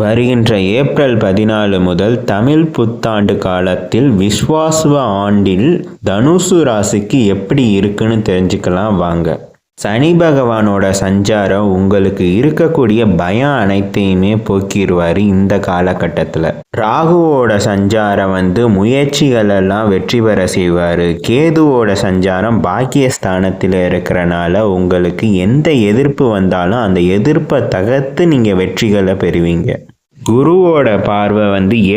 வருகின்ற ஏப்ரல் 14 முதல் தமிழ் புத்தாண்டு காலத்தில் விஸ்வாசுவ ஆண்டில் தனுசு ராசிக்கு எப்படி இருக்குன்னு தெரிஞ்சுக்கலாம் வாங்க. சனி பகவானோட சஞ்சாரம் உங்களுக்கு இருக்கக்கூடிய பயம் அனைத்தையுமே போக்கிடுவார். இந்த காலகட்டத்தில் ராகுவோட சஞ்சாரம் முயற்சிகள் எல்லாம் வெற்றி பெற செய்வார். கேதுவோட சஞ்சாரம் பாக்கியஸ்தானத்தில் இருக்கிறனால உங்களுக்கு எந்த எதிர்ப்பு வந்தாலும் அந்த எதிர்ப்பை தகர்த்து நீங்கள் வெற்றிகளை பெறுவீங்க. குருவோட பார்வை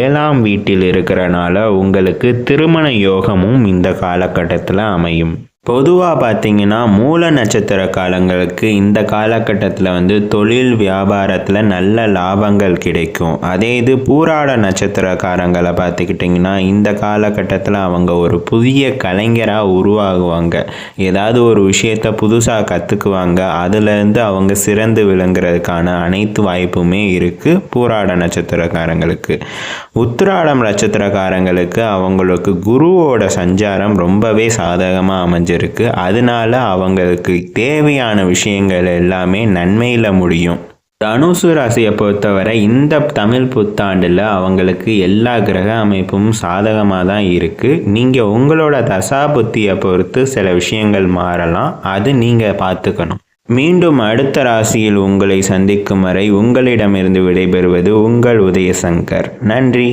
7ஆம் வீட்டில் இருக்கிறனால உங்களுக்கு திருமண யோகமும் இந்த காலகட்டத்தில் அமையும். பொதுவாக பார்த்தீங்கன்னா மூல நட்சத்திர காலங்களுக்கு இந்த காலகட்டத்தில் தொழில் வியாபாரத்தில் நல்ல லாபங்கள் கிடைக்கும். அதே இது பூராட நட்சத்திரக்காரங்களை பார்த்துக்கிட்டிங்கன்னா இந்த காலகட்டத்தில் அவங்க ஒரு புதிய கலைஞராக உருவாகுவாங்க. ஏதாவது ஒரு விஷயத்தை புதுசாக கற்றுக்குவாங்க. அதுலேருந்து அவங்க சிறந்து விளங்குறதுக்கான அனைத்து வாய்ப்புமே இருக்குது பூராட நட்சத்திரக்காரங்களுக்கு. உத்திராடம் நட்சத்திரக்காரங்களுக்கு அவங்களுக்கு குருவோட சஞ்சாரம் ரொம்பவே சாதகமாக அமைஞ்சு இருக்கு. அதனால அவங்களுக்கு தேவையான விஷயங்கள் எல்லாமே நன்மையில முடியும். தனுசு ராசியை பொறுத்தவரை இந்த தமிழ் புத்தாண்டில் அவங்களுக்கு எல்லா கிரக அமைப்பும் சாதகமாக தான் இருக்குது. நீங்கள் உங்களோட தசா புத்தியை பொறுத்து சில விஷயங்கள் மாறலாம். அது நீங்கள் பார்த்துக்கணும். மீண்டும் அடுத்த ராசியில் உங்களை சந்திக்கும் வரை உங்களிடமிருந்து விடைபெறுவது உங்கள் உதயசங்கர். நன்றி.